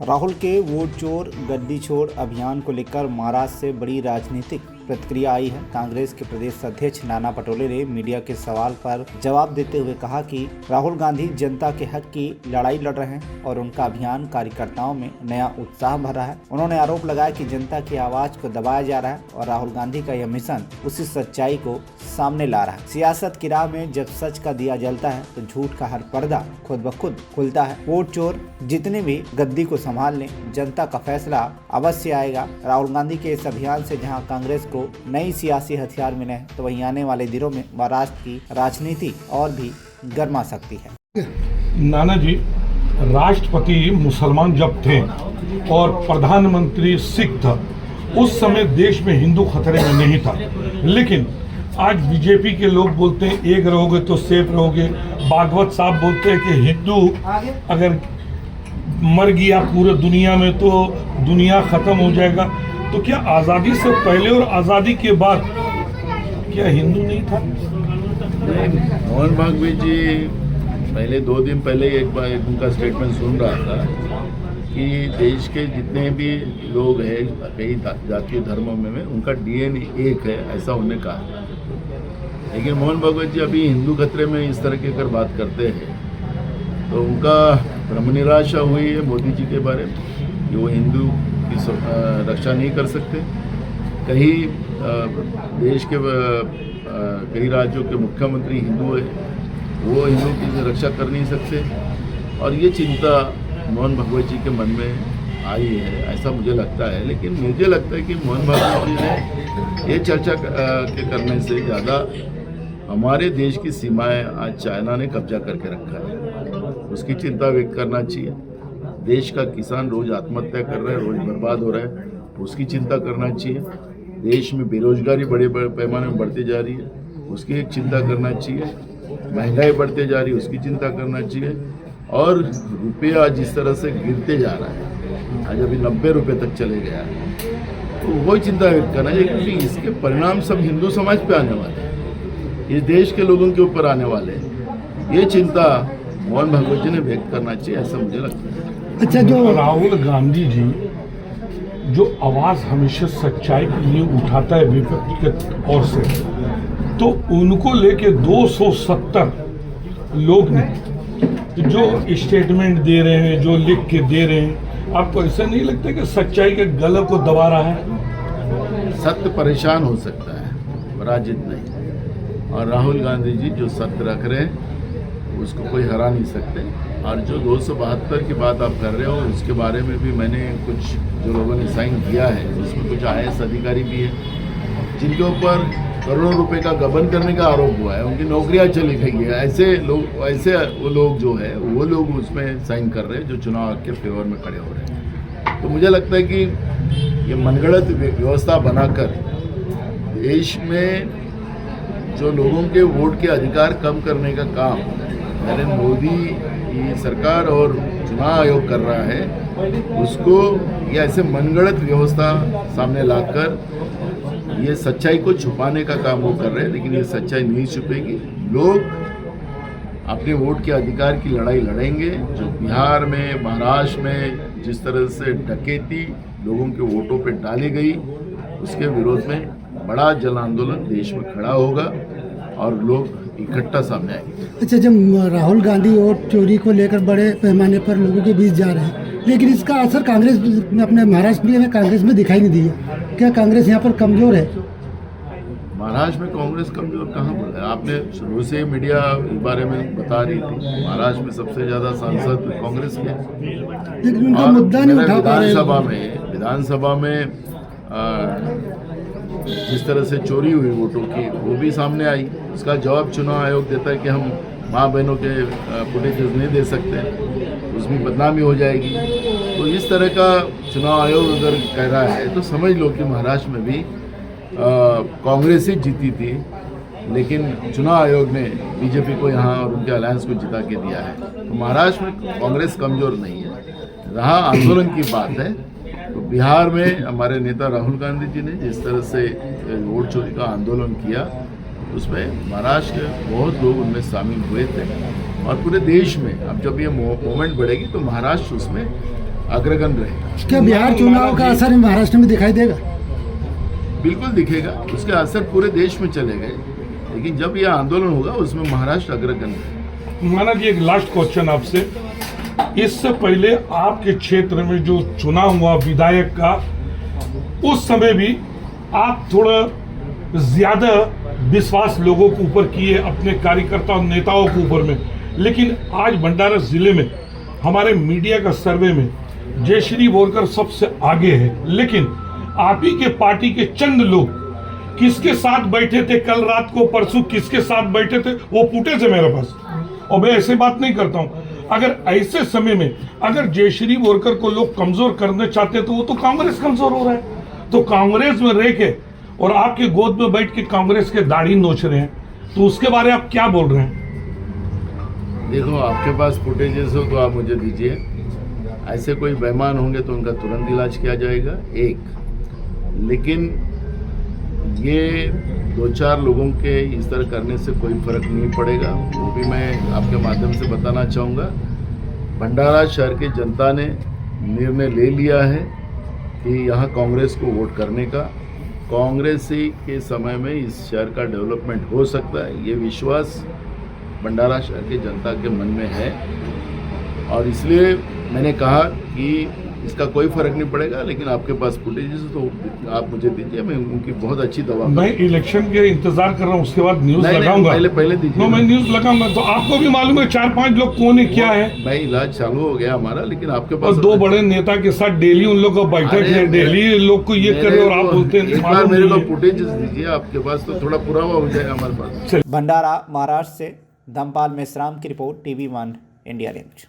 राहुल के वोट चोर गद्दी छोड़ अभियान को लेकर महाराष्ट्र से बड़ी राजनीतिक प्रतिक्रिया आई है। कांग्रेस के प्रदेश अध्यक्ष नाना पटोले ने मीडिया के सवाल पर जवाब देते हुए कहा कि राहुल गांधी जनता के हक की लड़ाई लड़ रहे हैं और उनका अभियान कार्यकर्ताओं में नया उत्साह भर रहा है। उन्होंने आरोप लगाया कि जनता की आवाज को दबाया जा रहा है और राहुल गांधी का यह मिशन उसी सच्चाई को सामने ला रहा है। सियासत की राह में जब सच का दिया जलता है तो झूठ का हर पर्दा खुद ब खुद खुलता है। वोट चोर जितने भी गद्दी को संभाल लें, जनता का फैसला अवश्य आएगा। राहुल गांधी के इस अभियान से जहां कांग्रेस को नई सियासी हथियार मिले हैं, तो वहीं आने वाले दिनों में महाराष्ट्र की राजनीति और भी गर्मा सकती है। नाना जी, राष्ट्रपति मुसलमान जब थे और प्रधानमंत्री सिख था, उस समय देश में हिंदू खतरे में नहीं था। लेकिन आज बीजेपी के लोग बोलते हैं एक रहोगे तो सेफ रहोगे। भागवत साहब बोलते हैं कि हिंदू अगर मर गया पूरे दुनिया में तो दुनिया खत्म हो जाएगा। तो क्या आज़ादी से पहले और आज़ादी के बाद क्या हिंदू नहीं था? मोहन भागवत जी पहले 2 दिन पहले एक बार उनका स्टेटमेंट सुन रहा था कि देश के जितने भी लोग हैं कई जातीय धर्मों में उनका डीएनए एक है, ऐसा उन्होंने कहा। लेकिन मोहन भागवत जी अभी हिंदू खतरे में इस तरह की अगर बात करते हैं तो उनका भ्रम निराशा हुई है मोदी जी के बारे में कि वो हिंदू की रक्षा नहीं कर सकते। कहीं देश के कई राज्यों के मुख्यमंत्री हिंदू है, वो हिंदू की रक्षा कर नहीं सकते। और ये चिंता मोहन भागवत जी के मन में आई है, ऐसा मुझे लगता है। लेकिन मुझे लगता है कि मोहन भागवत जी ने ये चर्चा के करने से ज़्यादा हमारे देश की सीमाएं आज चाइना ने कब्जा करके रखा है, उसकी चिंता व्यक्त करना चाहिए। देश का किसान रोज आत्महत्या कर रहा है, रोज बर्बाद हो रहा है, उसकी चिंता करना चाहिए। देश में बेरोजगारी बड़े पैमाने में बढ़ती जा रही है, उसकी एक चिंता करना चाहिए। महंगाई बढ़ते जा रही है, उसकी चिंता करना चाहिए। और रुपया जिस तरह से गिरते जा रहा है, आज अभी 90 रुपये तक चले गया है, तो वही चिंता व्यक्त करना चाहिए, क्योंकि इसके परिणाम सब हिंदू समाज पे आने वाले हैं, इस देश के लोगों के ऊपर आने वाले हैं। ये चिंता मोहन भागवत जी ने व्यक्त करना चाहिए, ऐसा मुझे लगता है। अच्छा, जो राहुल गांधी जी जो आवाज़ हमेशा सच्चाई के लिए उठाता है विपक्ष के ओर से, तो उनको लेके 270 लोग ने जो स्टेटमेंट दे रहे हैं, जो लिख के दे रहे हैं, आपको ऐसा नहीं लगता कि सच्चाई के गले को दबा रहा है? सत्य परेशान हो सकता है, पराजित नहीं। और राहुल गांधी जी जो सत्य रख रहे हैं उसको कोई हरा नहीं सकते। और जो 272 की बात आप कर रहे हो, उसके बारे में भी मैंने कुछ जो लोगों ने साइन किया है, उसमें कुछ IAS अधिकारी भी हैं जिनके ऊपर करोड़ों रुपए का गबन करने का आरोप हुआ है, उनकी नौकरियां चली गई है। ऐसे वो लोग जो है वो लोग उसमें साइन कर रहे हैं जो चुनाव के फेवर में खड़े हो रहे हैं। तो मुझे लगता है कि ये मनगढ़ंत व्यवस्था बनाकर देश में जो लोगों के वोट के अधिकार कम करने का काम नरेंद्र मोदी की सरकार और चुनाव आयोग कर रहा है, उसको ये ऐसे मनगढ़ंत व्यवस्था सामने लाकर ये सच्चाई को छुपाने का काम वो कर रहे हैं। लेकिन ये सच्चाई नहीं छुपेगी। लोग अपने वोट के अधिकार की लड़ाई लड़ेंगे। जो बिहार में, महाराष्ट्र में जिस तरह से डकैती लोगों के वोटों पे डाली गई, उसके विरोध में बड़ा जन आंदोलन देश में खड़ा होगा और लोग इकट्ठा सामने आएंगे। अच्छा, जब राहुल गांधी वोट चोरी को लेकर बड़े पैमाने पर लोगों के बीच जा रहे हैं, लेकिन इसका असर कांग्रेस में, अपने महाराष्ट्र में कांग्रेस में दिखाई नहीं दिया। क्या कांग्रेस यहाँ पर कमजोर है? महाराष्ट्र में कांग्रेस कमजोर कहाँ बोला है? आपने शुरू से मीडिया इस बारे में बता रही थी, महाराष्ट्र में सबसे ज़्यादा सांसद कांग्रेस के, लेकिन उनका मुद्दा नहीं उठा पा रहे। विधानसभा में जिस तरह से चोरी हुई वोटों की, वो भी सामने आई। उसका जवाब चुनाव आयोग देता है कि हम माँ बहनों के फुटेजेस नहीं दे सकते, उसमें बदनामी हो जाएगी। तो इस तरह का चुनाव आयोग अगर कह रहा है तो समझ लो कि महाराष्ट्र में भी कांग्रेस ही जीती थी, लेकिन चुनाव आयोग ने बीजेपी को यहाँ और उनके अलायंस को जिता के दिया है। तो महाराष्ट्र में कांग्रेस कमजोर नहीं है। रहा आंदोलन की बात है, तो बिहार में हमारे नेता राहुल गांधी जी ने जिस तरह से वोट चोरी का आंदोलन किया, उसमें महाराष्ट्र के बहुत लोग उनमें शामिल हुए थे। और पूरे देश में अब जब ये मूवमेंट बढ़ेगी तो महाराष्ट्र उसमें अग्रगण्य रहेगा। क्या बिहार चुनाव का असर महाराष्ट्र में दिखाई देगा? बिल्कुल दिखेगा, उसके असर पूरे देश में चले गए, लेकिन जब यह आंदोलन होगा उसमें महाराष्ट्र अग्रगण्य रहेगा। माना जी, एक लास्ट क्वेश्चन आपसे, इससे पहले आपके क्षेत्र में जो चुनाव हुआ विधायक का, उस समय भी आप थोड़ा ज्यादा विश्वास लोगों के ऊपर किए, अपने कार्यकर्ता और नेताओं के ऊपर में, लेकिन आज भंडारा जिले में हमारे मीडिया का सर्वे में जयश्री बोरकर सबसे आगे है, लेकिन आप ही के पार्टी के चंद लोग किसके साथ बैठे थे कल रात को, परसों किसके साथ बैठे थे, वो फुटेज है मेरे पास, और मैं ऐसे बात नहीं करता हूं। अगर ऐसे समय में अगर जयश्री बोरकर को लोग कमजोर करने चाहते तो वो तो कांग्रेस कमजोर हो रहा है, तो कांग्रेस में रह के और आपके गोद में बैठ के कांग्रेस के दाढ़ी नोच रहे हैं, तो उसके बारे में आप क्या बोल रहे हैं? देखो, आपके पास फुटेजेस हो तो आप मुझे दीजिए, ऐसे कोई बेईमान होंगे तो उनका तुरंत इलाज किया जाएगा, एक। लेकिन ये 2-4 लोगों के इस तरह करने से कोई फर्क नहीं पड़ेगा, वो भी मैं आपके माध्यम से बताना चाहूँगा। भंडारा शहर की जनता ने निर्णय ले लिया है कि यहाँ कांग्रेस को वोट करने का, कांग्रेस ही के समय में इस शहर का डेवलपमेंट हो सकता है, ये विश्वास भंडारा शहर की जनता के मन में है, और इसलिए मैंने कहा कि इसका कोई फर्क नहीं पड़ेगा। लेकिन आपके पास फुटेजेस तो आप मुझे दीजिए, मैं उनकी बहुत अच्छी दवा। मैं इलेक्शन के इंतजार कर रहा हूँ, उसके बाद न्यूज लगाऊंगा। पहले दीजिए। मैं न्यूज लगाऊंगा, तो आपको भी मालूम है 4-5 लोग कौन है क्या है। भाई, इलाज चालू हो गया हमारा, लेकिन आपके पास और 2 बड़े नेता के साथ डेली उन लोग का बैठक है, डेली लोग को ये करे और आप बोलते हैं एक बार मेरे को फुटेजेस दीजिए आपके पास, तो थोड़ा पुरावा हो जाएगा हमारे पास। भंडारा महाराष्ट्र से धमपाल मेश्राम की रिपोर्ट, TV1 इंडिया न्यूज।